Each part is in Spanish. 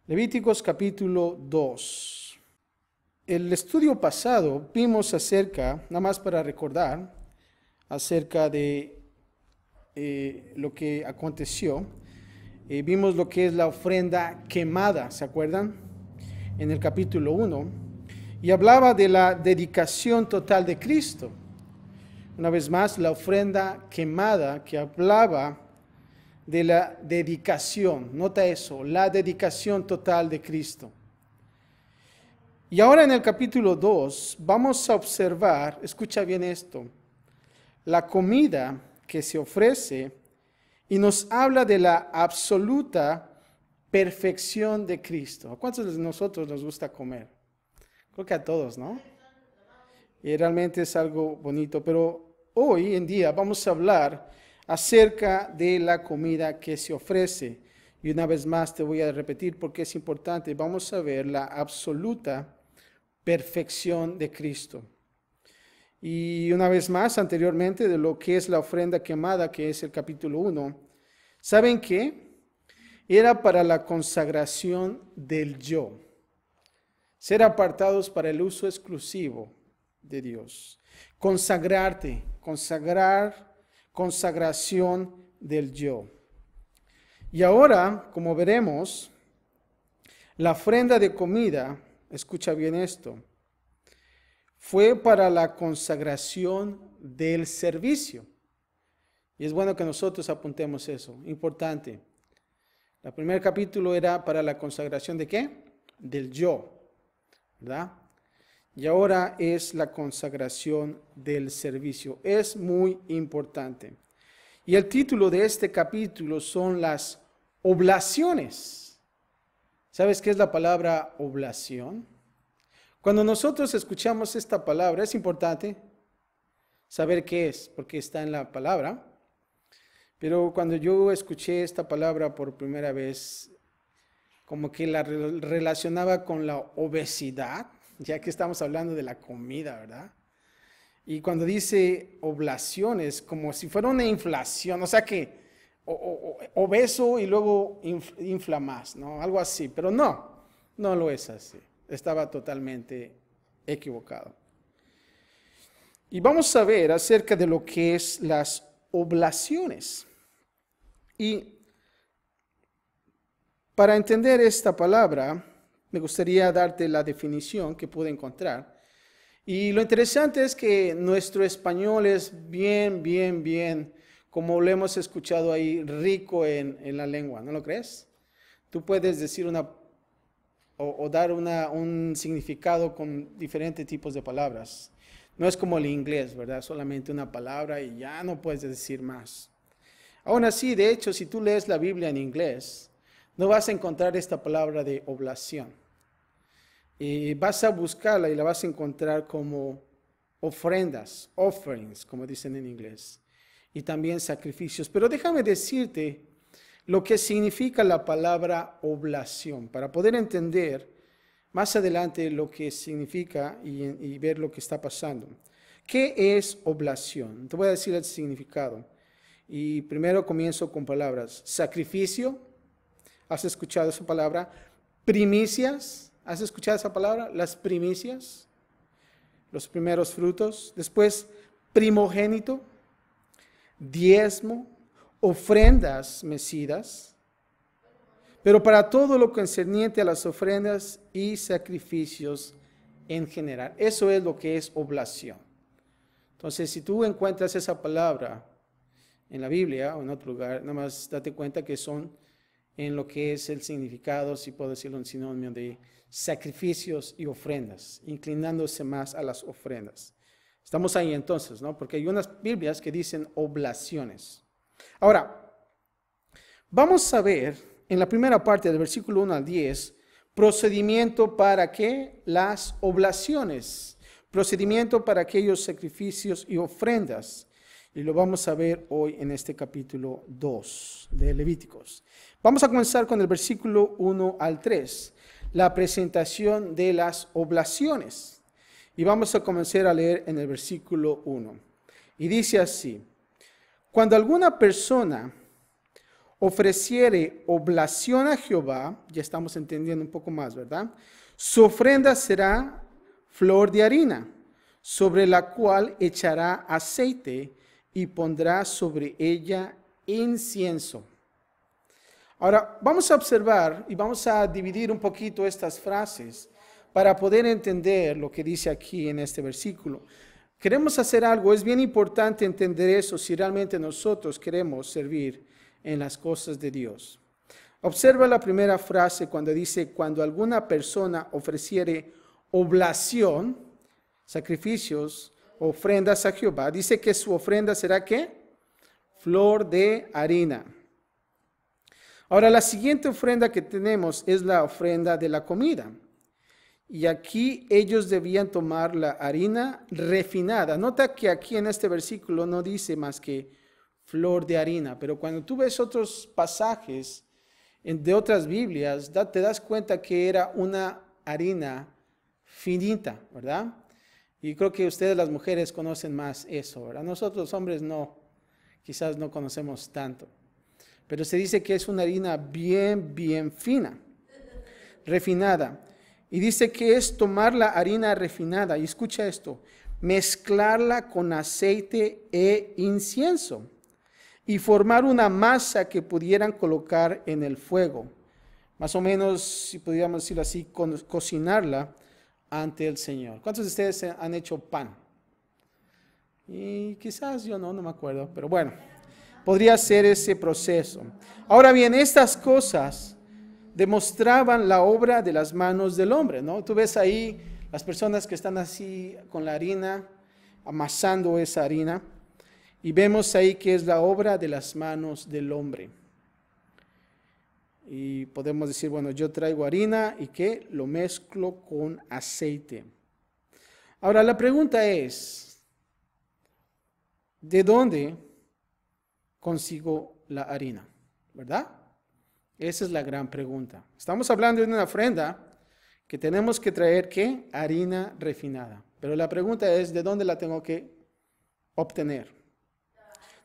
Levíticos capítulo 2. El estudio pasado vimos acerca, nada más para recordar, acerca de lo que aconteció. Vimos lo que es la ofrenda quemada, ¿se acuerdan? En el capítulo 1. Y hablaba de la dedicación total de Cristo. Una vez más, la ofrenda quemada que hablaba de la dedicación. Nota eso, la dedicación total de Cristo. Y ahora en el capítulo 2 vamos a observar, escucha bien esto, la comida que se ofrece y nos habla de la absoluta perfección de Cristo. ¿A cuántos de nosotros nos gusta comer? Creo que a todos, ¿no? Y realmente es algo bonito, pero hoy en día vamos a hablar acerca de la comida que se ofrece. Y una vez más te voy a repetir porque es importante. Vamos a ver la absoluta perfección de Cristo. Y una vez más, anteriormente, de lo que es la ofrenda quemada, que es el capítulo 1, ¿saben qué? Era para la consagración del yo. Ser apartados para el uso exclusivo de Dios. Consagrarte, consagración del yo. Y ahora, como veremos, la ofrenda de comida, escucha bien esto, fue para la consagración del servicio. Y es bueno que nosotros apuntemos eso, importante. El primer capítulo era para la consagración de ¿qué? Del yo, ¿verdad? Y ahora es la consagración del servicio. Es muy importante. Y el título de este capítulo son las oblaciones. ¿Sabes qué es la palabra oblación? Cuando nosotros escuchamos esta palabra, es importante saber qué es, porque está en la palabra. Pero cuando yo escuché esta palabra por primera vez, como que la relacionaba con la obesidad, ya que estamos hablando de la comida, ¿verdad? Y cuando dice oblaciones, como si fuera una inflación, o sea que obeso y luego infla más, ¿no? Algo así, pero no lo es así. Estaba totalmente equivocado. Y vamos a ver acerca de lo que es las oblaciones. Y para entender esta palabra, me gustaría darte la definición que pude encontrar. Y lo interesante es que nuestro español es bien, como lo hemos escuchado ahí, rico en la lengua, ¿no lo crees? Tú puedes decir o dar un significado con diferentes tipos de palabras. No es como el inglés, ¿verdad? Solamente una palabra y ya no puedes decir más. Aún así, de hecho, si tú lees la Biblia en inglés, no vas a encontrar esta palabra de oblación. Y vas a buscarla y la vas a encontrar como ofrendas, offerings, como dicen en inglés, y también sacrificios. Pero déjame decirte lo que significa la palabra oblación, para poder entender más adelante lo que significa y ver lo que está pasando. ¿Qué es oblación? Te voy a decir el significado. Y primero comienzo con palabras. Sacrificio, ¿has escuchado esa palabra? Primicias, ¿has escuchado esa palabra? Las primicias, los primeros frutos. Después, primogénito, diezmo, ofrendas mecidas. Pero para todo lo concerniente a las ofrendas y sacrificios en general. Eso es lo que es oblación. Entonces, si tú encuentras esa palabra en la Biblia o en otro lugar, nada más date cuenta que son en lo que es el significado, si puedo decirlo en sinónimo, de sacrificios y ofrendas, inclinándose más a las ofrendas. Estamos ahí entonces, ¿no? Porque hay unas Biblias que dicen oblaciones. Ahora, vamos a ver en la primera parte del versículo 1 al 10, procedimiento para qué? Las oblaciones, procedimiento para aquellos sacrificios y ofrendas. Y lo vamos a ver hoy en este capítulo 2 de Levíticos. Vamos a comenzar con el versículo 1 al 3, la presentación de las oblaciones. Y vamos a comenzar a leer en el versículo 1. Y dice así: cuando alguna persona ofreciere oblación a Jehová, ya estamos entendiendo un poco más, ¿verdad? Su ofrenda será flor de harina, sobre la cual echará aceite y pondrá sobre ella incienso. Ahora, vamos a observar y vamos a dividir un poquito estas frases para poder entender lo que dice aquí en este versículo. Queremos hacer algo, es bien importante entender eso si realmente nosotros queremos servir en las cosas de Dios. Observa la primera frase cuando dice, cuando alguna persona ofreciere oblación, sacrificios, ofrendas a Jehová, dice que su ofrenda será ¿qué? Flor de harina. Ahora, la siguiente ofrenda que tenemos es la ofrenda de la comida. Y aquí ellos debían tomar la harina refinada. Nota que aquí en este versículo no dice más que flor de harina, pero cuando tú ves otros pasajes de otras Biblias, te das cuenta que era una harina finita, ¿verdad? Y creo que ustedes las mujeres conocen más eso, ¿verdad? Nosotros los hombres no, quizás no conocemos tanto. Pero se dice que es una harina bien fina, refinada. Y dice que es tomar la harina refinada, y escucha esto, mezclarla con aceite e incienso, y formar una masa que pudieran colocar en el fuego. Más o menos, si pudiéramos decirlo así, cocinarla ante el Señor. ¿Cuántos de ustedes han hecho pan? Y quizás yo no me acuerdo, pero bueno. Podría ser ese proceso. Ahora bien, estas cosas demostraban la obra de las manos del hombre, ¿no? Tú ves ahí las personas que están así con la harina, amasando esa harina, y vemos ahí que es la obra de las manos del hombre. Y podemos decir, bueno, yo traigo harina y que lo mezclo con aceite. Ahora la pregunta es, ¿de dónde consigo la harina? ¿Verdad? Esa es la gran pregunta. Estamos hablando de una ofrenda que tenemos que traer, ¿qué? Harina refinada. Pero la pregunta es, ¿de dónde la tengo que obtener?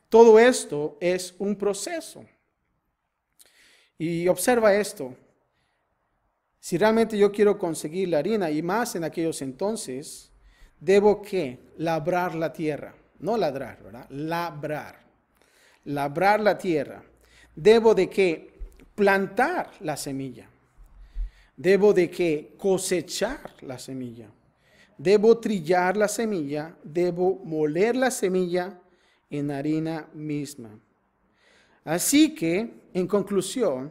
Todo esto es un proceso. Y observa esto. Si realmente yo quiero conseguir la harina, y más en aquellos entonces, debo ¿qué? Labrar la tierra. No ladrar, ¿verdad? Labrar la tierra. Debo de ¿qué? Plantar la semilla. Debo de ¿qué? Cosechar la semilla. Debo trillar la semilla. Debo moler la semilla en harina misma. Así que, en conclusión,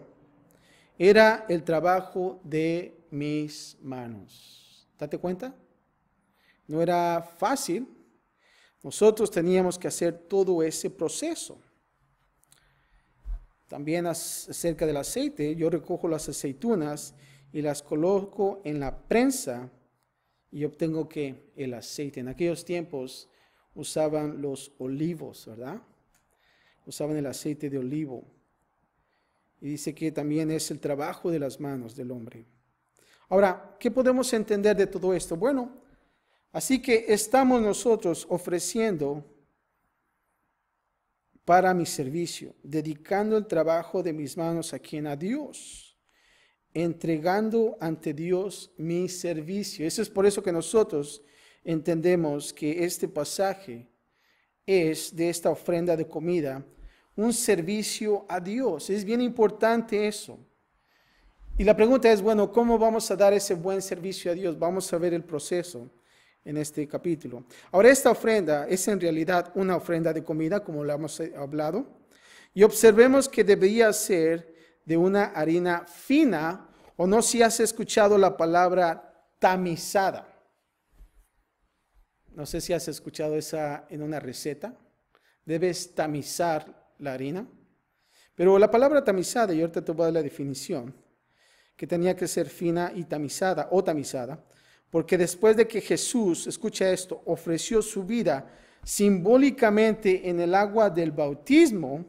era el trabajo de mis manos. ¿Date cuenta? No era fácil. Nosotros teníamos que hacer todo ese proceso. También acerca del aceite, yo recojo las aceitunas y las coloco en la prensa y obtengo ¿qué? El aceite. En aquellos tiempos usaban los olivos, ¿verdad? Usaban el aceite de olivo. Y dice que también es el trabajo de las manos del hombre. Ahora, ¿qué podemos entender de todo esto? Bueno, así que estamos nosotros ofreciendo para mi servicio, dedicando el trabajo de mis manos a quien, a Dios, entregando ante Dios mi servicio. Eso es por eso que nosotros entendemos que este pasaje es de esta ofrenda de comida, un servicio a Dios. Es bien importante eso. Y la pregunta es, bueno, ¿cómo vamos a dar ese buen servicio a Dios? Vamos a ver el proceso en este capítulo. Ahora, esta ofrenda es en realidad una ofrenda de comida, como lo hemos hablado. Y observemos que debería ser de una harina fina, o no si has escuchado la palabra tamizada. No sé si has escuchado esa en una receta. Debes tamizar la harina. Pero la palabra tamizada, y ahorita te voy a dar la definición, que tenía que ser fina y tamizada, o tamizada, porque después de que Jesús, escucha esto, ofreció su vida simbólicamente en el agua del bautismo,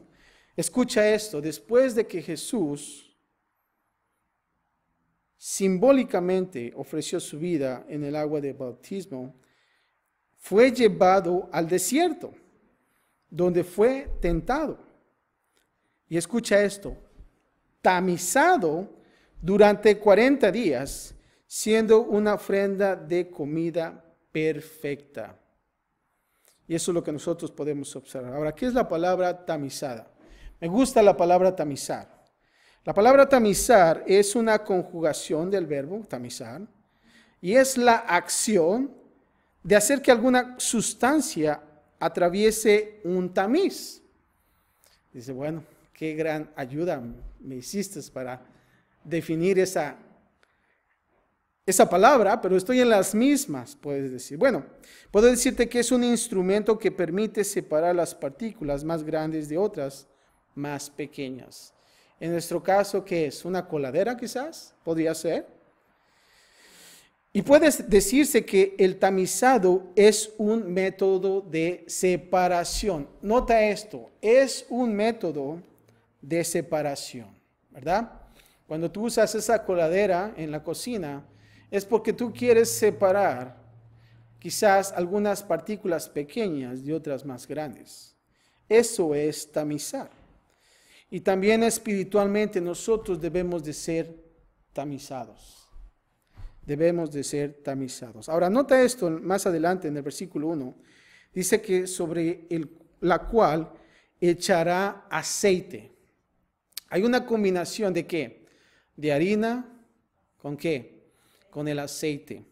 escucha esto, después de que Jesús simbólicamente ofreció su vida en el agua del bautismo, fue llevado al desierto, donde fue tentado. Y escucha esto, tamizado durante 40 días, siendo una ofrenda de comida perfecta. Y eso es lo que nosotros podemos observar. Ahora, ¿qué es la palabra tamizada? Me gusta la palabra tamizar. La palabra tamizar es una conjugación del verbo tamizar y es la acción de hacer que alguna sustancia atraviese un tamiz. Dice, bueno, qué gran ayuda me hiciste para definir esa palabra, pero estoy en las mismas, puedes decir. Bueno, puedo decirte que es un instrumento que permite separar las partículas más grandes de otras más pequeñas. En nuestro caso, ¿qué es? ¿Una coladera quizás? Podría ser. Y puede decirse que el tamizado es un método de separación. Nota esto, es un método de separación, ¿verdad? Cuando tú usas esa coladera en la cocina, es porque tú quieres separar quizás algunas partículas pequeñas de otras más grandes. Eso es tamizar. Y también espiritualmente nosotros debemos de ser tamizados. Debemos de ser tamizados. Ahora, nota esto más adelante en el versículo 1. Dice que sobre la cual echará aceite. Hay una combinación de ¿qué? De harina, ¿con qué? Con el aceite.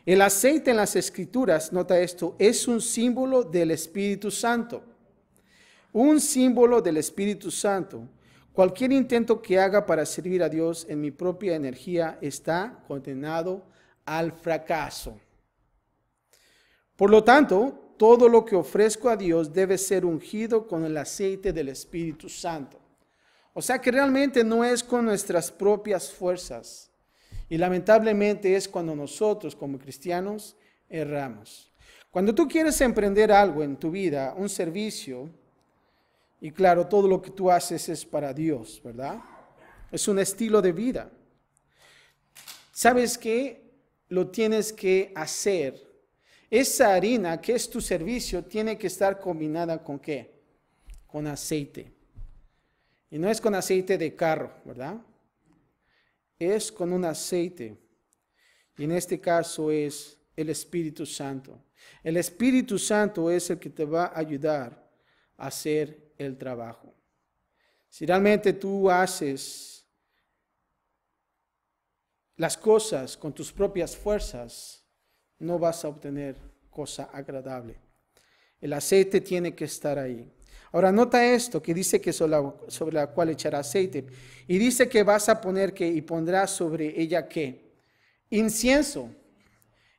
El aceite en las Escrituras, nota esto, es un símbolo del Espíritu Santo. Un símbolo del Espíritu Santo. Cualquier intento que haga para servir a Dios en mi propia energía está condenado al fracaso. Por lo tanto, todo lo que ofrezco a Dios debe ser ungido con el aceite del Espíritu Santo. O sea que realmente no es con nuestras propias fuerzas. Y lamentablemente es cuando nosotros como cristianos erramos. Cuando tú quieres emprender algo en tu vida, un servicio, y claro, todo lo que tú haces es para Dios, ¿verdad? Es un estilo de vida. ¿Sabes qué? Lo tienes que hacer. Esa harina que es tu servicio tiene que estar combinada ¿con qué? Con aceite. Y no es con aceite de carro, ¿verdad? Es con un aceite. Y en este caso es el Espíritu Santo. El Espíritu Santo es el que te va a ayudar a hacer el trabajo. Si realmente tú haces las cosas con tus propias fuerzas, no vas a obtener cosa agradable. El aceite tiene que estar ahí. Ahora nota esto que dice que sobre la cual echará aceite. Y dice que vas a poner que y pondrás sobre ella ¿qué? Incienso.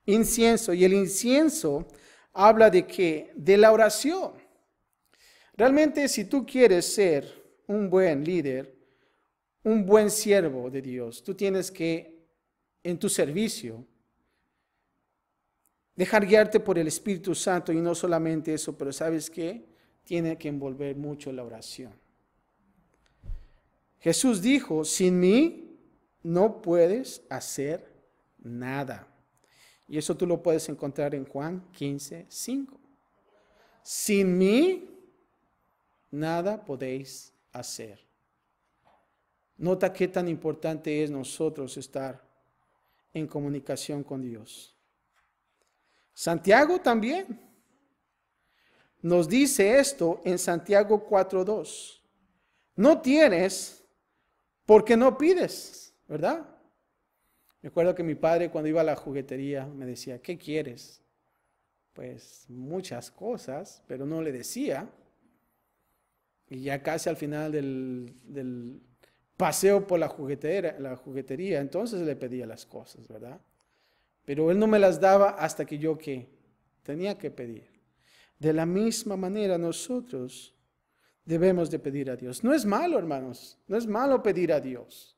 Incienso. Y el incienso habla de ¿qué? De la oración. Realmente si tú quieres ser un buen líder, un buen siervo de Dios, tú tienes que en tu servicio dejar guiarte por el Espíritu Santo y no solamente eso, pero ¿sabes qué? Tiene que envolver mucho la oración. Jesús dijo, sin mí no puedes hacer nada. Y eso tú lo puedes encontrar en Juan 15:5. Sin mí nada podéis hacer. Nota qué tan importante es nosotros estar en comunicación con Dios. Santiago también nos dice esto en Santiago 4:2. No tienes porque no pides, ¿verdad? Recuerdo que mi padre cuando iba a la juguetería me decía, ¿qué quieres? Pues muchas cosas, pero no le decía. Y ya casi al final del paseo por la juguetería, entonces le pedía las cosas, ¿verdad? Pero él no me las daba hasta que yo ¿qué? Tenía que pedir. De la misma manera nosotros debemos de pedir a Dios. No es malo, hermanos, no es malo pedir a Dios.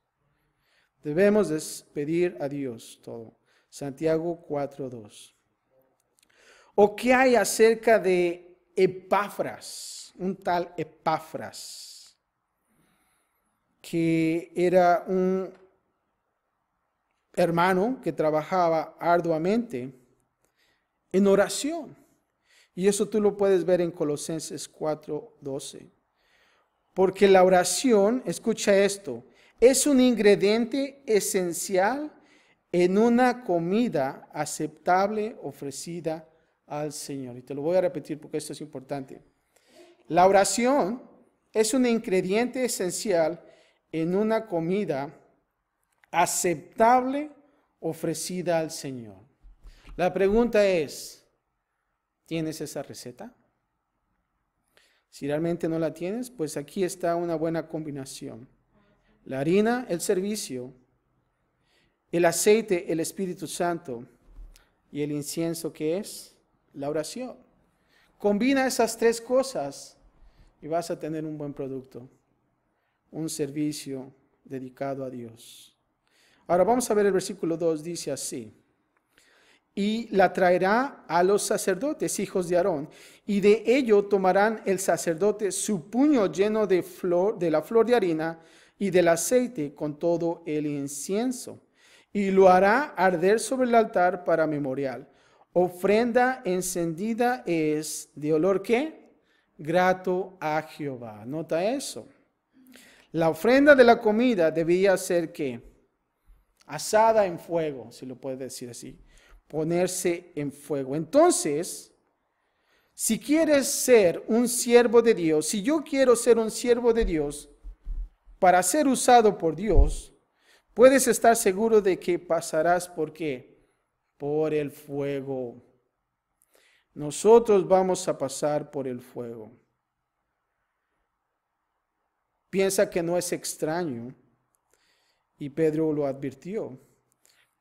Debemos de pedir a Dios todo. Santiago 4:2. ¿O qué hay acerca de Epafras? Un tal Epafras, que era un hermano que trabajaba arduamente en oración. Y eso tú lo puedes ver en Colosenses 4:12. Porque la oración, escucha esto, es un ingrediente esencial en una comida aceptable ofrecida al Señor. Y te lo voy a repetir porque esto es importante. La oración es un ingrediente esencial en una comida aceptable ofrecida al Señor. La pregunta es, ¿tienes esa receta? Si realmente no la tienes, pues aquí está una buena combinación. La harina, el servicio, el aceite, el Espíritu Santo, y el incienso, que es la oración. Combina esas tres cosas y vas a tener un buen producto, un servicio dedicado a Dios. Ahora vamos a ver el versículo 2, dice así: y la traerá a los sacerdotes, hijos de Aarón, y de ello tomarán el sacerdote su puño lleno de la flor de harina y del aceite con todo el incienso, y lo hará arder sobre el altar para memorial. Ofrenda encendida es de olor, ¿qué? Grato a Jehová. Nota eso. La ofrenda de la comida debía ser, ¿qué? Asada en fuego, si lo puedes decir así. Ponerse en fuego. Entonces, si quieres ser un siervo de Dios, si yo quiero ser un siervo de Dios para ser usado por Dios, puedes estar seguro de que pasarás por qué? Por el fuego. Nosotros vamos a pasar por el fuego. Piensa que no es extraño, y Pedro lo advirtió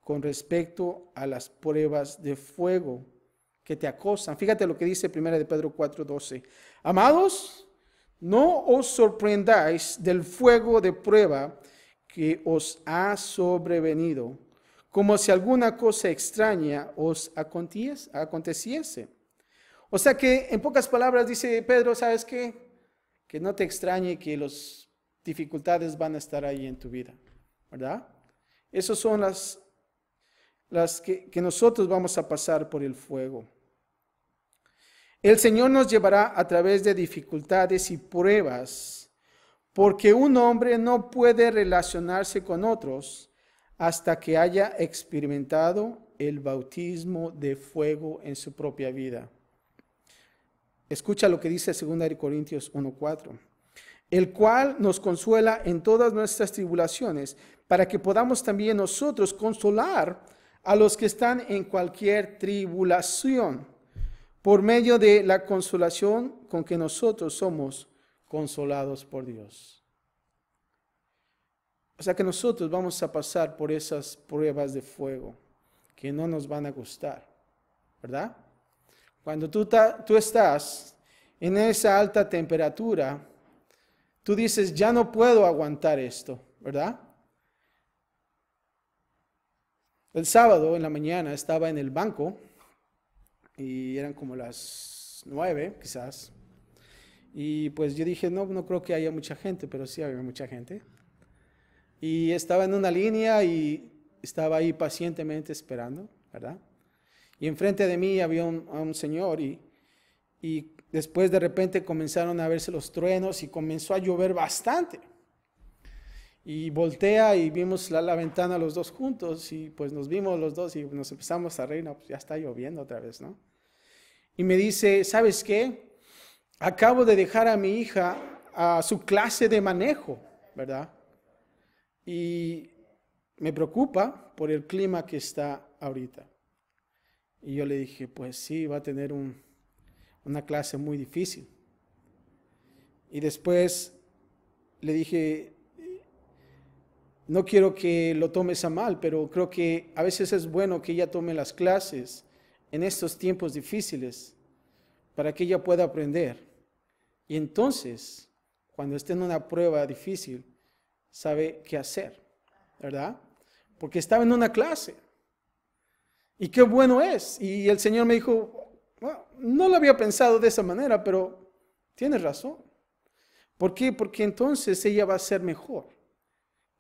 con respecto a las pruebas de fuego que te acosan. Fíjate lo que dice 1 de Pedro 4:12. Amados, no os sorprendáis del fuego de prueba que os ha sobrevenido, como si alguna cosa extraña os aconteciese. O sea que, en pocas palabras, dice Pedro, ¿sabes qué? Que no te extrañe que las dificultades van a estar ahí en tu vida, ¿verdad? Esas son las que nosotros vamos a pasar por el fuego. El Señor nos llevará a través de dificultades y pruebas, porque un hombre no puede relacionarse con otros hasta que haya experimentado el bautismo de fuego en su propia vida. Escucha lo que dice 2 Corintios 1:4. El cual nos consuela en todas nuestras tribulaciones, para que podamos también nosotros consolar a los que están en cualquier tribulación, por medio de la consolación con que nosotros somos consolados por Dios. O sea que nosotros vamos a pasar por esas pruebas de fuego que no nos van a gustar, ¿verdad? Cuando tú estás en esa alta temperatura, tú dices, ya no puedo aguantar esto, ¿verdad? El sábado en la mañana estaba en el banco y eran como las 9 quizás. Y pues yo dije, no creo que haya mucha gente, pero sí había mucha gente. Y estaba en una línea y estaba ahí pacientemente esperando, ¿verdad? Y enfrente de mí había un señor y después de repente comenzaron a verse los truenos y comenzó a llover bastante. Y voltea y vimos la ventana los dos juntos y pues nos vimos los dos y nos empezamos a reír, no, pues ya está lloviendo otra vez, ¿no? Y me dice, ¿sabes qué? Acabo de dejar a mi hija a su clase de manejo, ¿verdad? Y me preocupa por el clima que está ahorita. Y yo le dije, pues sí, va a tener una clase muy difícil. Y después le dije, no quiero que lo tomes a mal, pero creo que a veces es bueno que ella tome las clases en estos tiempos difíciles para que ella pueda aprender. Y entonces, cuando esté en una prueba difícil, sabe qué hacer, ¿verdad? Porque estaba en una clase. Y qué bueno es. Y el Señor me dijo, bueno, no lo había pensado de esa manera, pero tienes razón. ¿Por qué? Porque entonces ella va a ser mejor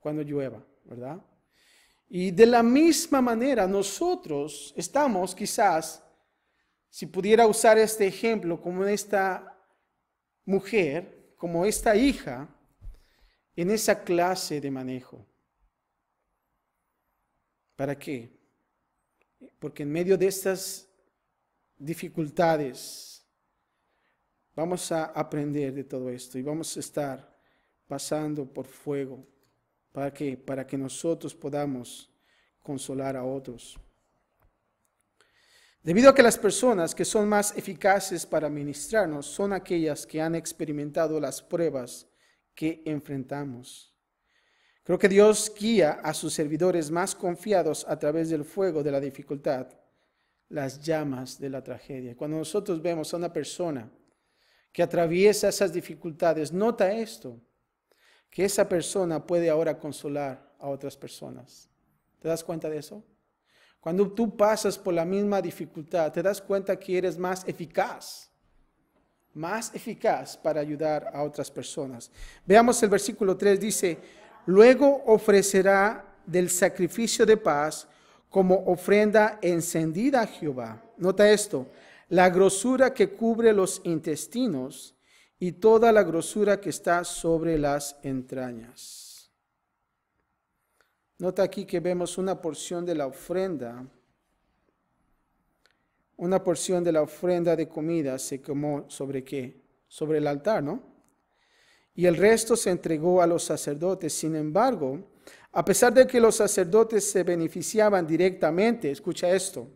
cuando llueva, ¿verdad? Y de la misma manera nosotros estamos quizás, si pudiera usar este ejemplo como esta mujer, como esta hija en esa clase de manejo. ¿Para qué? Porque en medio de estas dificultades vamos a aprender de todo esto y vamos a estar pasando por fuego. ¿Para qué? Para que nosotros podamos consolar a otros. Debido a que las personas que son más eficaces para ministrarnos son aquellas que han experimentado las pruebas que enfrentamos. Creo que Dios guía a sus servidores más confiados a través del fuego de la dificultad, las llamas de la tragedia. Cuando nosotros vemos a una persona que atraviesa esas dificultades, nota esto, que esa persona puede ahora consolar a otras personas. ¿Te das cuenta de eso? Cuando tú pasas por la misma dificultad, te das cuenta que eres más eficaz para ayudar a otras personas. Veamos el versículo 3, dice, luego ofrecerá del sacrificio de paz como ofrenda encendida a Jehová. Nota esto, la grosura que cubre los intestinos y toda la grosura que está sobre las entrañas. Nota aquí que vemos una porción de la ofrenda. Una porción de la ofrenda de comida se quemó ¿sobre qué? Sobre el altar, ¿no? Y el resto se entregó a los sacerdotes. Sin embargo, a pesar de que los sacerdotes se beneficiaban directamente, escucha esto,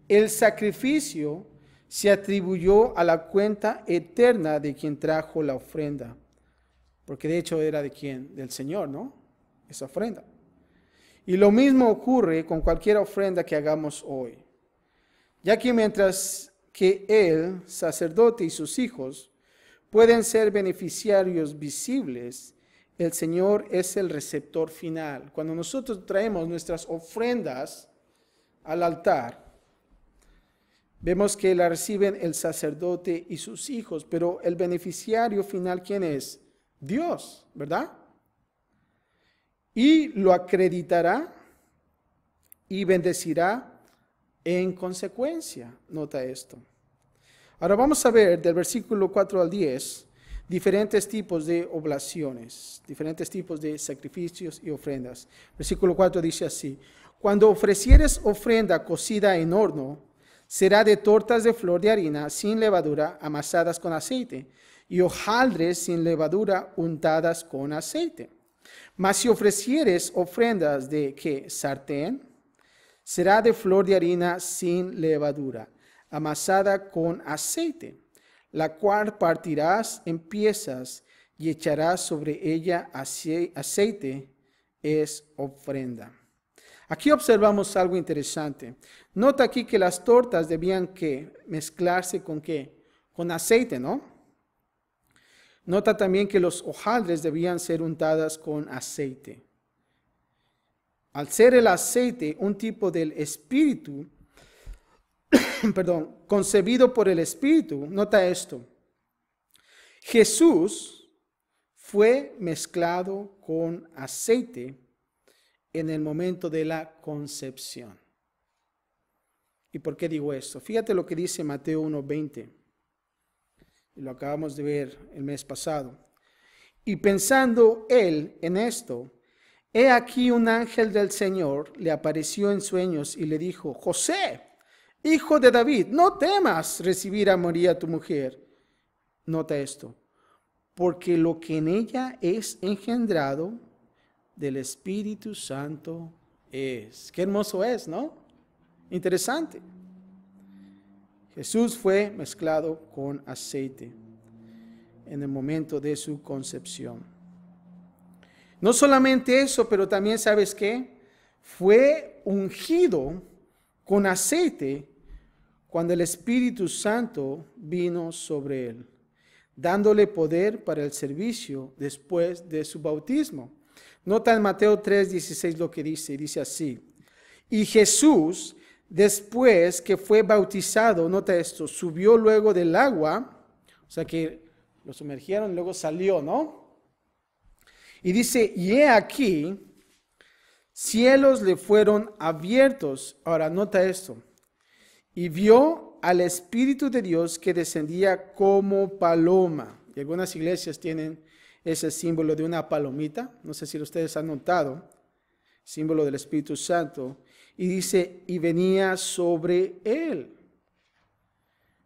el sacrificio se atribuyó a la cuenta eterna de quien trajo la ofrenda. Porque de hecho era de quién? Del Señor, ¿no? Esa ofrenda. Y lo mismo ocurre con cualquier ofrenda que hagamos hoy. Ya que mientras que el sacerdote y sus hijos pueden ser beneficiarios visibles, el Señor es el receptor final. Cuando nosotros traemos nuestras ofrendas al altar, vemos que la reciben el sacerdote y sus hijos, pero el beneficiario final, ¿quién es? Dios, ¿verdad? Y lo acreditará y bendecirá en consecuencia. Nota esto. Ahora vamos a ver del versículo 4 al 10 diferentes tipos de oblaciones, diferentes tipos de sacrificios y ofrendas. Versículo 4 dice así, cuando ofrecieres ofrenda cocida en horno, será de tortas de flor de harina sin levadura amasadas con aceite y hojaldres sin levadura untadas con aceite. Mas si ofrecieres ofrendas de ¿qué? Sartén, será de flor de harina sin levadura, amasada con aceite, la cual partirás en piezas y echarás sobre ella aceite, es ofrenda. Aquí observamos algo interesante. Nota aquí que las tortas debían que mezclarse con ¿qué? Con aceite, ¿no? Nota también que los hojaldres debían ser untadas con aceite. Al ser el aceite un tipo del espíritu, concebido por el espíritu, nota esto. Jesús fue mezclado con aceite en el momento de la concepción. ¿Y por qué digo esto? Fíjate lo que dice Mateo 1:20. Y lo acabamos de ver el mes pasado. Y pensando él en esto, he aquí un ángel del Señor le apareció en sueños y le dijo, José, hijo de David, no temas recibir a María tu mujer. Nota esto, porque lo que en ella es engendrado del Espíritu Santo es. Qué hermoso es, ¿no? Interesante. Jesús fue mezclado con aceite en el momento de su concepción. No solamente eso, pero también, ¿sabes qué? Fue ungido con aceite cuando el Espíritu Santo vino sobre él, dándole poder para el servicio después de su bautismo. Nota en Mateo 3:16 lo que dice así. Y Jesús, después que fue bautizado, nota esto, subió luego del agua, o sea que lo sumergieron, luego salió, ¿no? Y dice, y he aquí, cielos le fueron abiertos. Ahora, nota esto. Y vio al Espíritu de Dios que descendía como paloma. y algunas iglesias tienen ese símbolo de una palomita, no sé si ustedes han notado, símbolo del Espíritu Santo, y dice, y venía sobre él.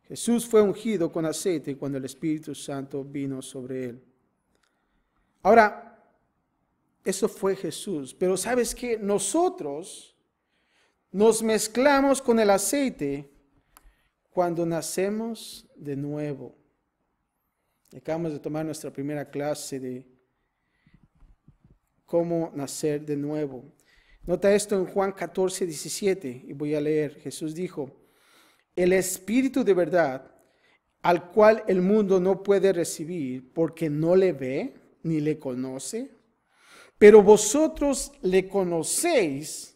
Jesús fue ungido con aceite cuando el Espíritu Santo vino sobre él. Ahora, eso fue Jesús, pero ¿sabes qué? Nosotros nos mezclamos con el aceite cuando nacemos de nuevo. Acabamos de tomar nuestra primera clase de cómo nacer de nuevo. Nota esto en Juan 14, 17, y voy a leer. Jesús dijo, el Espíritu de verdad, al cual el mundo no puede recibir porque no le ve ni le conoce, pero vosotros le conocéis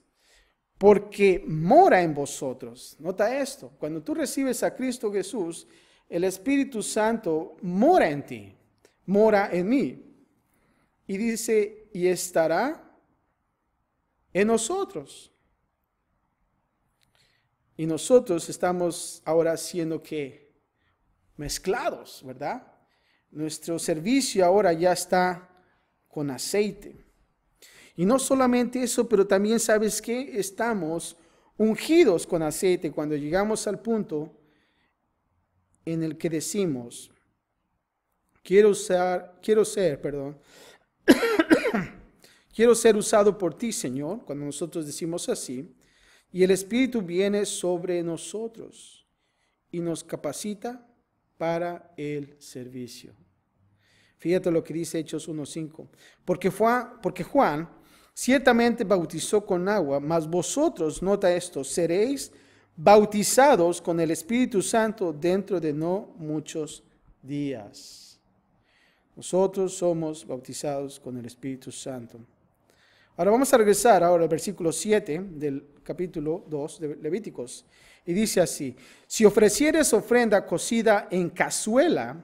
porque mora en vosotros. Nota esto, cuando tú recibes a Cristo Jesús, el Espíritu Santo mora en ti, mora en mí. Y dice, y estará en nosotros. Y nosotros estamos ahora siendo que mezclados, ¿verdad? Nuestro servicio ahora ya está con aceite. Y no solamente eso, pero también sabes que estamos ungidos con aceite cuando llegamos al punto en el que decimos, quiero ser usado por ti, Señor, cuando nosotros decimos así, y el Espíritu viene sobre nosotros y nos capacita para el servicio. Fíjate lo que dice Hechos 1:5. Porque Juan ciertamente bautizó con agua, mas vosotros, nota esto, seréis bautizados con el Espíritu Santo dentro de no muchos días. Nosotros somos bautizados con el Espíritu Santo. Ahora vamos a regresar ahora al versículo 7 del capítulo 2 de Levíticos. Y dice así, si ofrecieres ofrenda cocida en cazuela,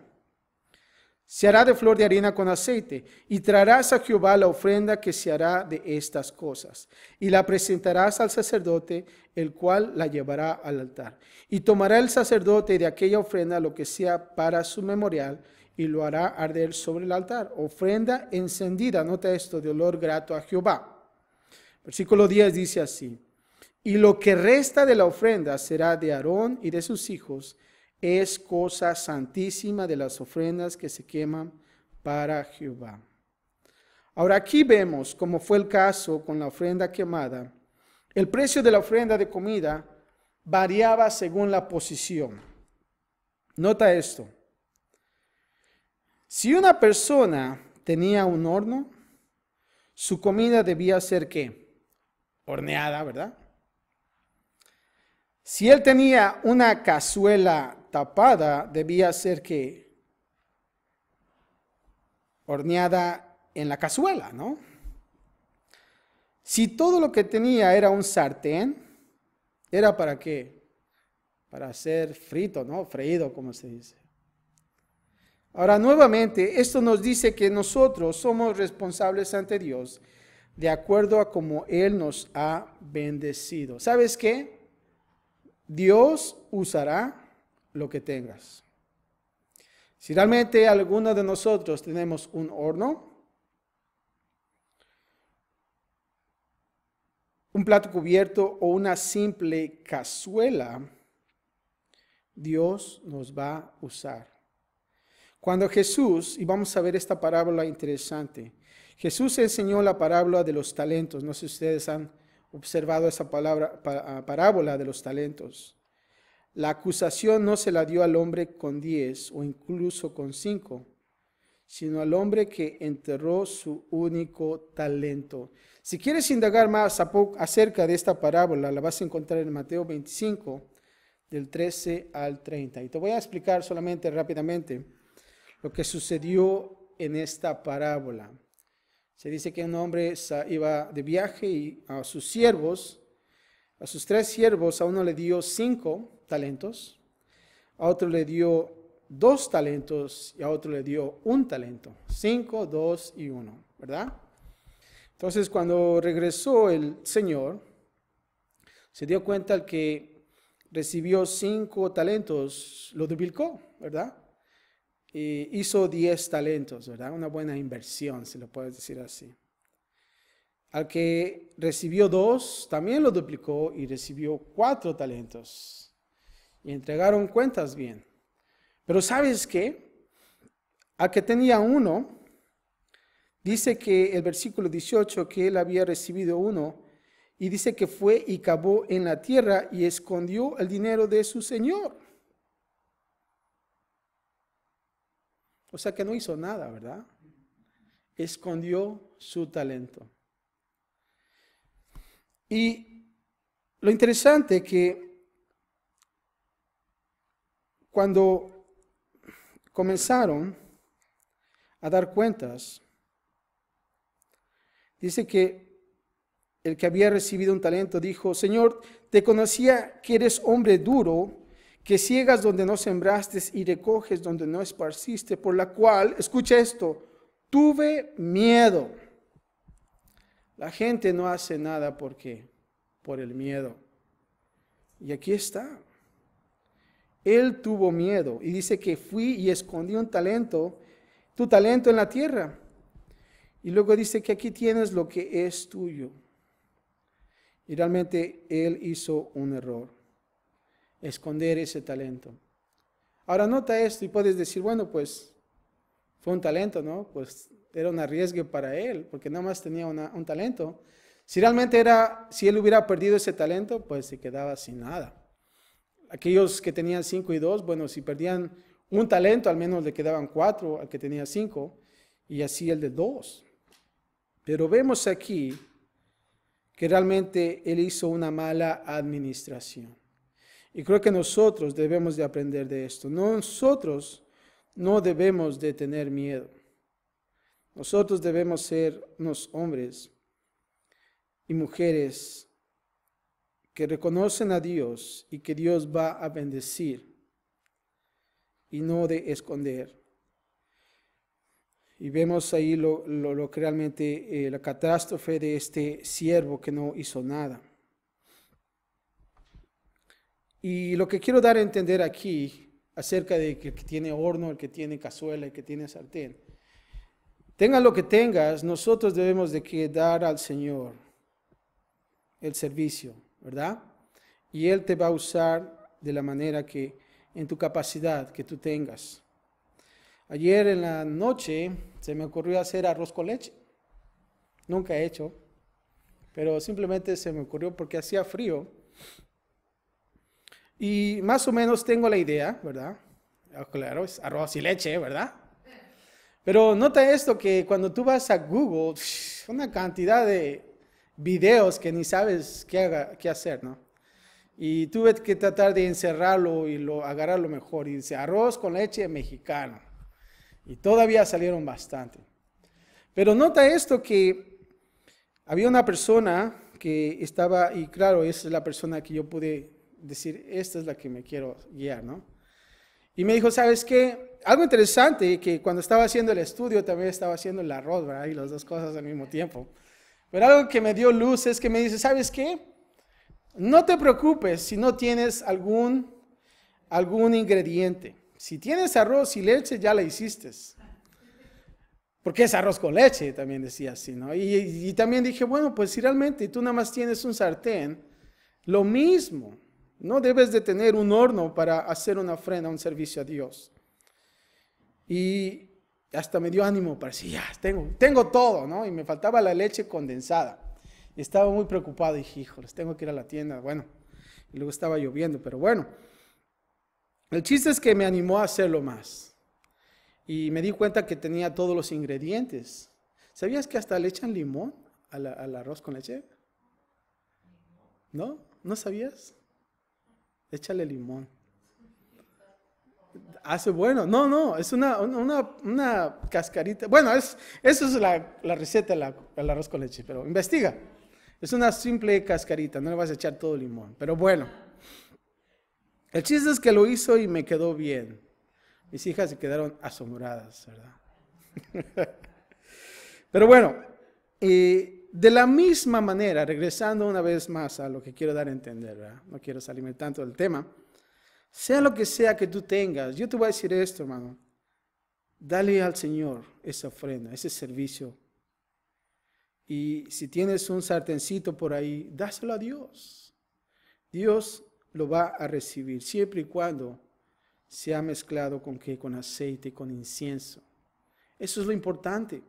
se hará de flor de harina con aceite, y traerás a Jehová la ofrenda que se hará de estas cosas, y la presentarás al sacerdote, el cual la llevará al altar. Y tomará el sacerdote de aquella ofrenda lo que sea para su memorial, y lo hará arder sobre el altar. Ofrenda encendida, nota esto, de olor grato a Jehová. Versículo 10 dice así, y lo que resta de la ofrenda será de Aarón y de sus hijos, es cosa santísima de las ofrendas que se queman para Jehová. Ahora aquí vemos, como fue el caso con la ofrenda quemada, el precio de la ofrenda de comida variaba según la posición. Nota esto. Si una persona tenía un horno, su comida debía ser ¿qué? Horneada, ¿verdad? Si él tenía una cazuela tapada, debía ser ¿qué? Horneada en la cazuela, ¿no? Si todo lo que tenía era un sartén, ¿era para qué? Para ser frito, ¿no? Freído, como se dice. Ahora, nuevamente, esto nos dice que nosotros somos responsables ante Dios de acuerdo a cómo Él nos ha bendecido. ¿Sabes qué? Dios usará lo que tengas. Si realmente alguno de nosotros tenemos un horno, un plato cubierto o una simple cazuela, Dios nos va a usar. Cuando Jesús, y vamos a ver esta parábola interesante, Jesús enseñó la parábola de los talentos. No sé si ustedes han observado esa parábola de los talentos. La acusación no se la dio al hombre con 10 o incluso con 5, sino al hombre que enterró su único talento. Si quieres indagar más acerca de esta parábola, la vas a encontrar en Mateo 25, del 13 al 30. Y te voy a explicar solamente rápidamente lo que sucedió en esta parábola. Se dice que un hombre iba de viaje y a sus siervos, a sus 3 siervos, a uno le dio 5 talentos, a otro le dio 2 talentos y a otro le dio 1 talento. 5, 2 y 1, ¿verdad? Entonces cuando regresó el Señor, se dio cuenta el que recibió 5 talentos, lo duplicó, ¿verdad? hizo 10 talentos, ¿verdad? Una buena inversión, si lo puedes decir así. Al que recibió 2, también lo duplicó y recibió 4 talentos. Y entregaron cuentas bien. Pero ¿sabes qué? Al que tenía 1, dice que el versículo 18, que él había recibido 1, y dice que fue y cavó en la tierra y escondió el dinero de su señor. O sea que no hizo nada, ¿verdad? Escondió su talento. Y lo interesante que cuando comenzaron a dar cuentas, dice que el que había recibido un talento dijo: Señor, te conocía que eres hombre duro, que ciegas donde no sembraste y recoges donde no esparciste, por la cual, escucha esto, tuve miedo. La gente no hace nada porque por el miedo. Y aquí está. Él tuvo miedo y dice que fui y escondí un talento, tu talento en la tierra. Y luego dice que aquí tienes lo que es tuyo. Y realmente él hizo un error, esconder ese talento. Ahora nota esto y puedes decir, bueno, pues fue un talento, ¿no? Pues era un arriesgue para él, porque nada más tenía un talento. Si realmente si él hubiera perdido ese talento, pues se quedaba sin nada. Aquellos que tenían 5 y 2, bueno, si perdían un talento, al menos le quedaban 4 al que tenía 5, y así el de 2. Pero vemos aquí que realmente él hizo una mala administración. Y creo que nosotros debemos de aprender de esto. Nosotros no debemos de tener miedo. Nosotros debemos ser unos hombres y mujeres que reconocen a Dios y que Dios va a bendecir y no de esconder. Y vemos ahí lo que realmente la catástrofe de este siervo que no hizo nada. Y lo que quiero dar a entender aquí acerca de que el que tiene horno, el que tiene cazuela, el que tiene sartén, tenga lo que tengas, nosotros debemos de que dar al Señor el servicio, ¿verdad? Y Él te va a usar de la manera que, en tu capacidad que tú tengas. Ayer en la noche se me ocurrió hacer arroz con leche. Nunca he hecho, pero simplemente se me ocurrió porque hacía frío. Y más o menos tengo la idea, ¿verdad? Claro, es arroz y leche, ¿verdad? Pero nota esto, que cuando tú vas a Google, una cantidad de videos que ni sabes qué hacer, ¿no? Y tuve que tratar de encerrarlo y agarrarlo mejor. Y dice, arroz con leche mexicano. Y todavía salieron bastante. Pero nota esto, que había una persona que estaba, y claro, esa es la persona que yo pude decir, esta es la que me quiero guiar, ¿no? Y me dijo, ¿sabes qué? Algo interesante, que cuando estaba haciendo el estudio también estaba haciendo el arroz, ¿verdad? Y las dos cosas al mismo tiempo. Pero algo que me dio luz es que me dice, ¿sabes qué? No te preocupes si no tienes algún ingrediente. Si tienes arroz y leche, ya la hiciste. Porque es arroz con leche, también decía así, ¿no? Y también dije, bueno, pues si realmente tú nada más tienes un sartén, lo mismo. No debes de tener un horno para hacer una ofrenda, un servicio a Dios. Y hasta me dio ánimo para decir, ya, tengo todo, ¿no? Y me faltaba la leche condensada. Y estaba muy preocupado y dije, híjoles, tengo que ir a la tienda. Bueno, y luego estaba lloviendo, pero bueno. El chiste es que me animó a hacerlo más. Y me di cuenta que tenía todos los ingredientes. ¿Sabías que hasta le echan limón al arroz con leche? ¿No? ¿No sabías? Échale limón. Hace bueno. No, es una cascarita. Bueno, eso es la receta del arroz con leche, pero investiga. Es una simple cascarita, no le vas a echar todo limón. Pero bueno, el chiste es que lo hizo y me quedó bien. Mis hijas se quedaron asombradas, ¿verdad? Pero bueno, de la misma manera, regresando una vez más a lo que quiero dar a entender, ¿verdad? No quiero salirme tanto del tema. Sea lo que sea que tú tengas, yo te voy a decir esto, hermano. dale al Señor esa ofrenda, ese servicio. Y si tienes un sartencito por ahí, dáselo a Dios. Dios lo va a recibir, siempre y cuando sea mezclado con ¿qué? Con aceite, con incienso. Eso es lo importante.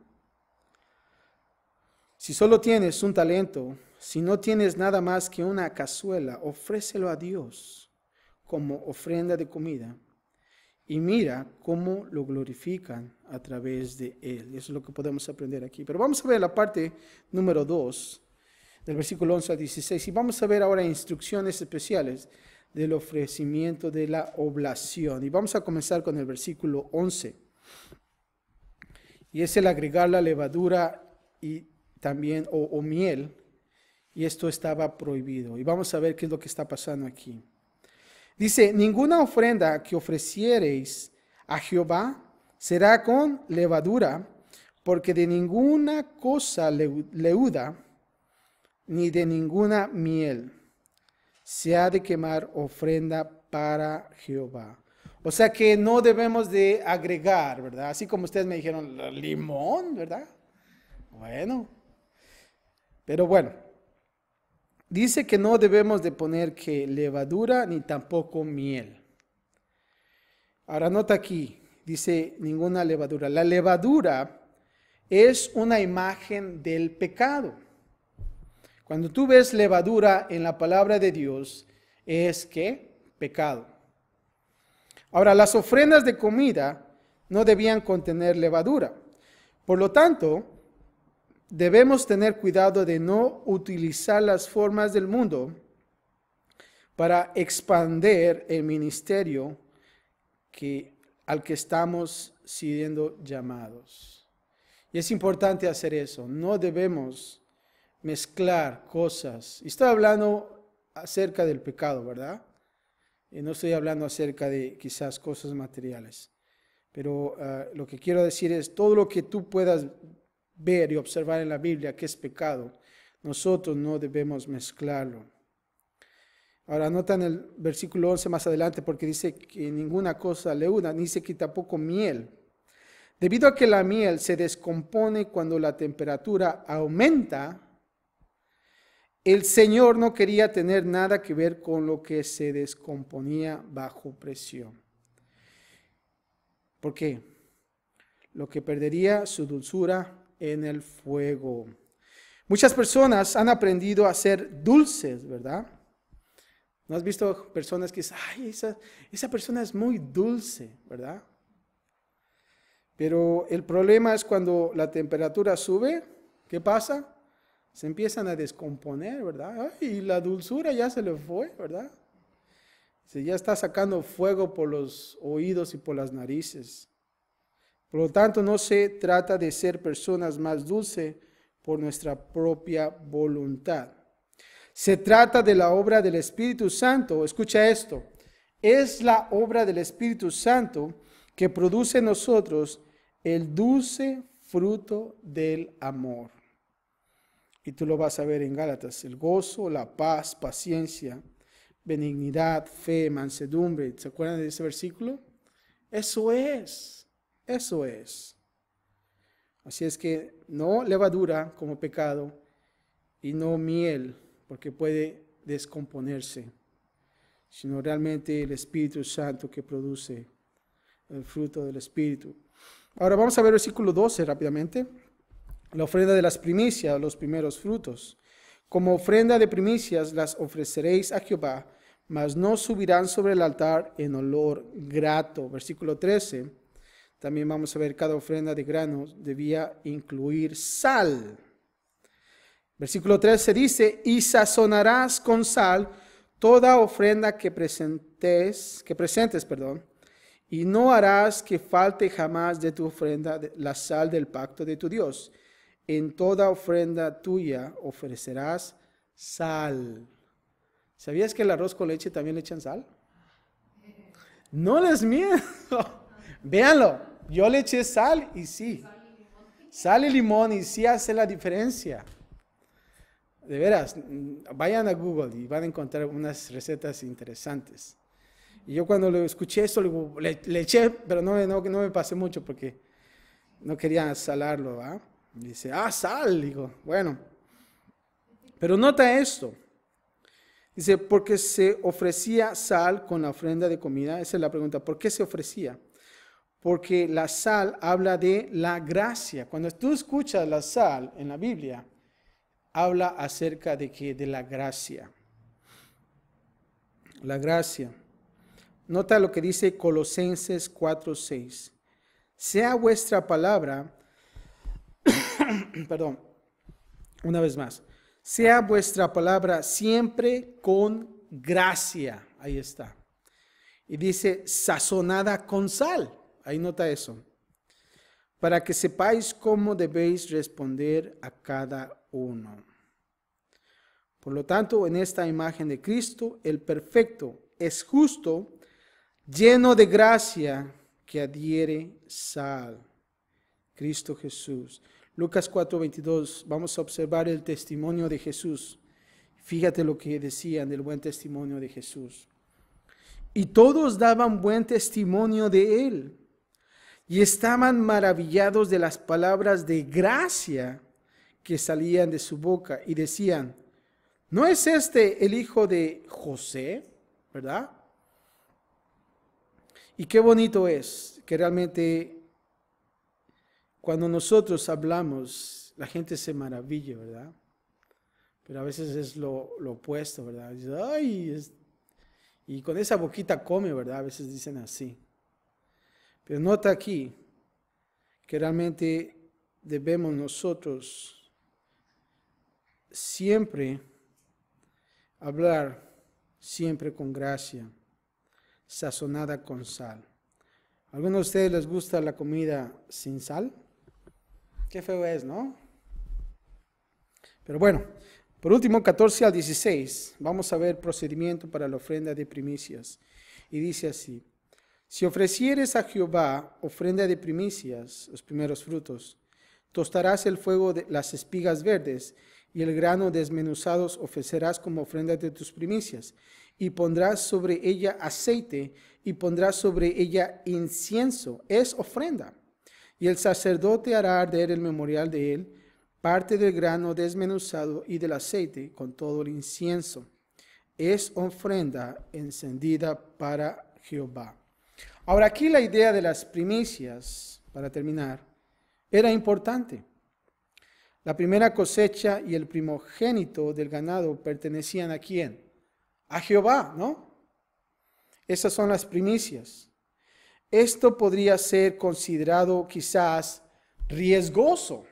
Si solo tienes un talento, si no tienes nada más que una cazuela, ofrécelo a Dios como ofrenda de comida. Y mira cómo lo glorifican a través de él. Eso es lo que podemos aprender aquí. Pero vamos a ver la parte número 2, del versículo 11 al 16. Y vamos a ver ahora instrucciones especiales del ofrecimiento de la oblación. Y vamos a comenzar con el versículo 11. Y es el agregar la levadura y también o miel. Y esto estaba prohibido. Y vamos a ver qué es lo que está pasando aquí. Dice, ninguna ofrenda que ofreciereis a Jehová será con levadura, porque de ninguna cosa leuda, ni de ninguna miel, se ha de quemar ofrenda para Jehová. O sea que no debemos de agregar, ¿verdad? Así como ustedes me dijeron, limón, ¿verdad? Bueno, pero bueno. Dice que no debemos de poner que levadura ni tampoco miel. Ahora nota aquí, dice ninguna levadura. La levadura es una imagen del pecado. Cuando tú ves levadura en la palabra de Dios, es ¿qué? Pecado. Ahora, las ofrendas de comida no debían contener levadura. Por lo tanto, debemos tener cuidado de no utilizar las formas del mundo para expandir el ministerio al que estamos siendo llamados. Y es importante hacer eso. No debemos mezclar cosas. Y estoy hablando acerca del pecado, ¿verdad? Y no estoy hablando acerca de quizás cosas materiales. Pero lo que quiero decir es todo lo que tú puedas ver y observar en la Biblia que es pecado, nosotros no debemos mezclarlo. Ahora notan el versículo 11 más adelante porque dice que ninguna cosa leuda, ni dice que tampoco miel. Debido a que la miel se descompone cuando la temperatura aumenta, el Señor no quería tener nada que ver con lo que se descomponía bajo presión. ¿Por qué? Lo que perdería su dulzura en el fuego. Muchas personas han aprendido a ser dulces, ¿verdad? ¿No has visto personas que dicen, ay, esa persona es muy dulce, ¿verdad? Pero el problema es cuando la temperatura sube, ¿qué pasa? Se empiezan a descomponer, ¿verdad? Ay, la dulzura ya se le fue, ¿verdad? Se ya está sacando fuego por los oídos y por las narices. Por lo tanto, no se trata de ser personas más dulces por nuestra propia voluntad. Se trata de la obra del Espíritu Santo. Escucha esto. Es la obra del Espíritu Santo que produce en nosotros el dulce fruto del amor. Y tú lo vas a ver en Gálatas. El gozo, la paz, paciencia, benignidad, fe, mansedumbre. ¿Se acuerdan de ese versículo? Eso es. Eso es. Así es que no levadura como pecado y no miel porque puede descomponerse, sino realmente el Espíritu Santo que produce el fruto del Espíritu. Ahora vamos a ver el versículo 12 rápidamente. La ofrenda de las primicias, los primeros frutos. Como ofrenda de primicias las ofreceréis a Jehová, mas no subirán sobre el altar en olor grato. Versículo 13. También vamos a ver cada ofrenda de granos debía incluir sal. Versículo 13 dice, y sazonarás con sal toda ofrenda que presentes, y no harás que falte jamás de tu ofrenda la sal del pacto de tu Dios. En toda ofrenda tuya ofrecerás sal. ¿Sabías que el arroz con leche también le echan sal? No les miento. Véanlo, yo le eché sal y sí. Sal y limón y sí hace la diferencia. De veras, vayan a Google y van a encontrar unas recetas interesantes. Y yo cuando lo escuché esto, le eché, pero no me pasé mucho porque no quería salarlo, ¿va? Dice, sal, digo, bueno. Pero nota esto. Dice, porque se ofrecía sal con la ofrenda de comida. Esa es la pregunta, ¿por qué se ofrecía? Porque la sal habla de la gracia. Cuando tú escuchas la sal en la Biblia, habla acerca de que de la gracia. La gracia. Nota lo que dice Colosenses 4:6. Sea vuestra palabra, perdón, una vez más. Sea vuestra palabra siempre con gracia. Ahí está. Y dice sazonada con sal. Ahí nota eso. Para que sepáis cómo debéis responder a cada uno. Por lo tanto, en esta imagen de Cristo, el perfecto es justo, lleno de gracia, que adhiere sal. Cristo Jesús. Lucas 4:22, vamos a observar el testimonio de Jesús. Fíjate lo que decían del buen testimonio de Jesús. Y todos daban buen testimonio de él, y estaban maravillados de las palabras de gracia que salían de su boca, y decían, ¿no es este el hijo de José? ¿Verdad? Y qué bonito es que realmente cuando nosotros hablamos, la gente se maravilla, ¿verdad? Pero a veces es lo opuesto, ¿verdad? Dice, y con esa boquita come, ¿verdad? A veces dicen así. Pero nota aquí que realmente debemos nosotros siempre hablar, siempre con gracia, sazonada con sal. ¿A algunos de ustedes les gusta la comida sin sal? Qué feo es, ¿no? Pero bueno, por último, 14 al 16, vamos a ver procedimiento para la ofrenda de primicias. Y dice así, si ofrecieres a Jehová ofrenda de primicias, los primeros frutos, tostarás el fuego de las espigas verdes y el grano desmenuzados ofrecerás como ofrenda de tus primicias. Y pondrás sobre ella aceite y pondrás sobre ella incienso, es ofrenda. Y el sacerdote hará arder el memorial de él, parte del grano desmenuzado y del aceite con todo el incienso. Es ofrenda encendida para Jehová. Ahora aquí la idea de las primicias, para terminar, era importante. La primera cosecha y el primogénito del ganado pertenecían ¿a quién? A Jehová, ¿no? Esas son las primicias. Esto podría ser considerado quizás riesgoso,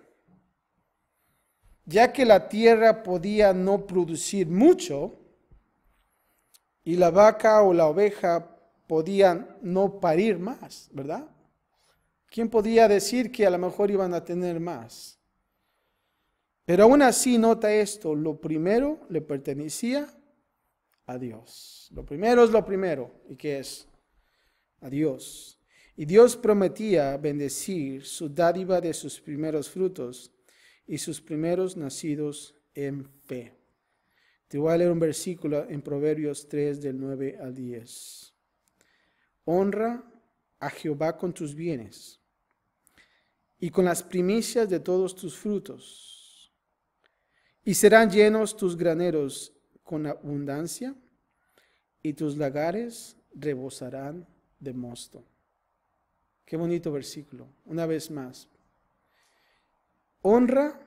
ya que la tierra podía no producir mucho y la vaca o la oveja podían no parir más, ¿verdad? ¿Quién podía decir que a lo mejor iban a tener más? Pero aún así, nota esto, lo primero le pertenecía a Dios. Lo primero es lo primero. ¿Y qué es? A Dios. Y Dios prometía bendecir su dádiva de sus primeros frutos y sus primeros nacidos en fe. Te voy a leer un versículo en Proverbios 3 del 9 al 10. Honra a Jehová con tus bienes y con las primicias de todos tus frutos, y serán llenos tus graneros con abundancia, y tus lagares rebosarán de mosto. Qué bonito versículo. Una vez más. Honra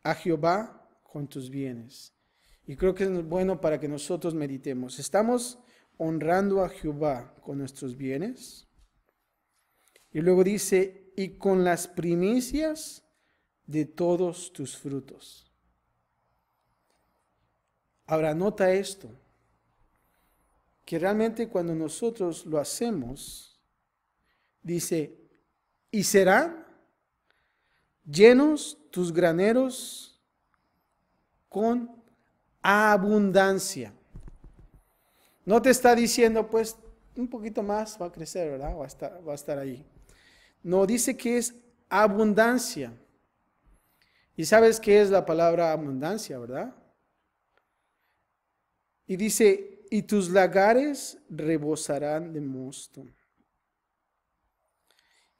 a Jehová con tus bienes. Y creo que es bueno para que nosotros meditemos. ¿Estamos honrando a Jehová con nuestros bienes? Y luego dice, y con las primicias de todos tus frutos. Ahora nota esto, que realmente cuando nosotros lo hacemos, dice, y serán llenos tus graneros con abundancia. No te está diciendo, pues, un poquito más va a crecer, ¿verdad? Va a estar ahí. No, dice que es abundancia. Y sabes qué es la palabra abundancia, ¿verdad? Y dice, y tus lagares rebosarán de mosto.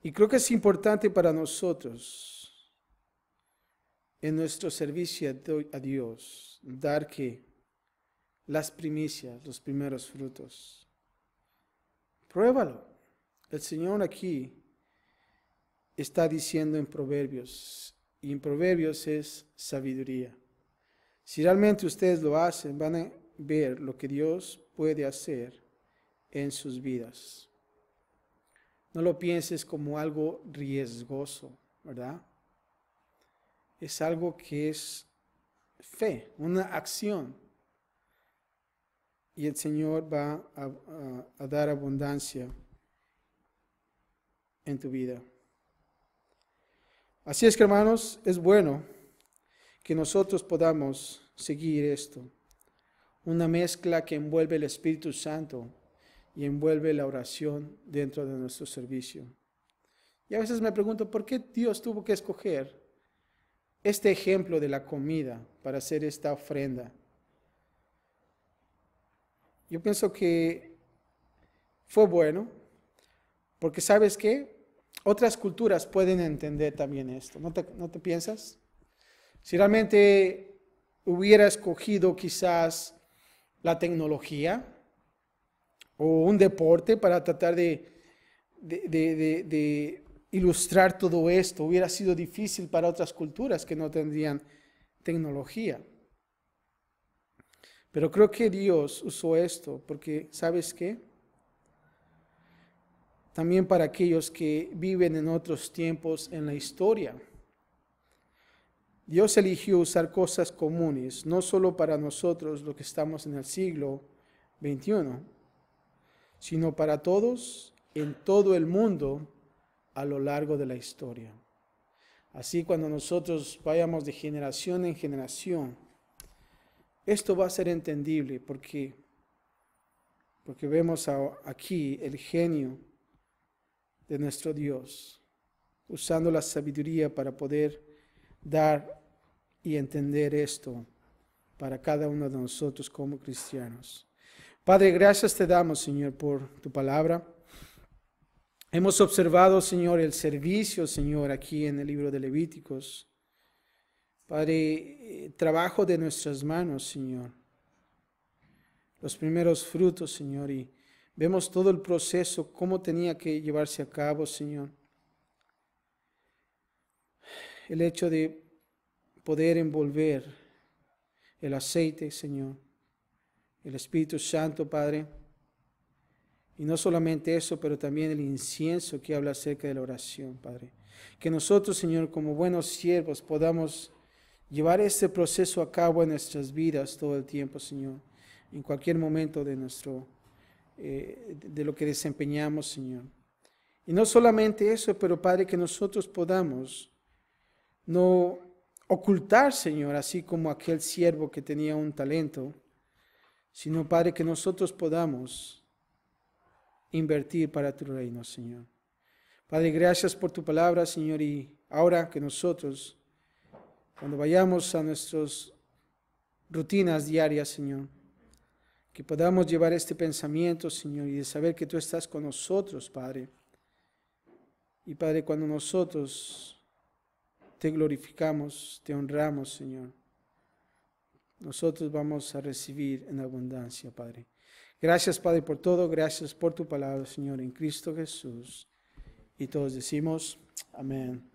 Y creo que es importante para nosotros, en nuestro servicio a Dios, dar que las primicias, los primeros frutos. Pruébalo. El Señor aquí está diciendo en Proverbios, y en Proverbios es sabiduría. Si realmente ustedes lo hacen, van a ver lo que Dios puede hacer en sus vidas. No lo pienses como algo riesgoso, ¿verdad? Es algo que es fe, una acción. Y el Señor va a dar abundancia en tu vida. Así es que, hermanos, es bueno que nosotros podamos seguir esto. Una mezcla que envuelve el Espíritu Santo y envuelve la oración dentro de nuestro servicio. Y a veces me pregunto, ¿por qué Dios tuvo que escoger este ejemplo de la comida para hacer esta ofrenda? Yo pienso que fue bueno, porque ¿sabes qué? Otras culturas pueden entender también esto, ¿no te piensas? Si realmente hubiera escogido quizás la tecnología o un deporte para tratar de ilustrar todo esto, hubiera sido difícil para otras culturas que no tendrían tecnología. Pero creo que Dios usó esto porque, ¿sabes qué? También para aquellos que viven en otros tiempos en la historia. Dios eligió usar cosas comunes, no solo para nosotros, los que estamos en el siglo XXI, sino para todos en todo el mundo a lo largo de la historia. Así, cuando nosotros vayamos de generación en generación, esto va a ser entendible porque vemos aquí el genio de nuestro Dios, usando la sabiduría para poder dar y entender esto para cada uno de nosotros como cristianos. Padre, gracias te damos, Señor, por tu palabra. Hemos observado, Señor, el servicio, Señor, aquí en el libro de Levíticos. Padre, trabajo de nuestras manos, Señor. Los primeros frutos, Señor, y vemos todo el proceso, cómo tenía que llevarse a cabo, Señor. El hecho de poder envolver el aceite, Señor, el Espíritu Santo, Padre. Y no solamente eso, pero también el incienso que habla acerca de la oración, Padre. Que nosotros, Señor, como buenos siervos, podamos llevar este proceso a cabo en nuestras vidas todo el tiempo, Señor. En cualquier momento de de lo que desempeñamos, Señor. Y no solamente eso, pero Padre, que nosotros podamos no ocultar, Señor, así como aquel siervo que tenía un talento, sino, Padre, que nosotros podamos invertir para tu reino, Señor. Padre, gracias por tu palabra, Señor, y ahora que nosotros, cuando vayamos a nuestras rutinas diarias, Señor, que podamos llevar este pensamiento, Señor, y de saber que tú estás con nosotros, Padre. Y Padre, cuando nosotros te glorificamos, te honramos, Señor, nosotros vamos a recibir en abundancia, Padre. Gracias, Padre, por todo. Gracias por tu palabra, Señor, en Cristo Jesús. Y todos decimos, amén.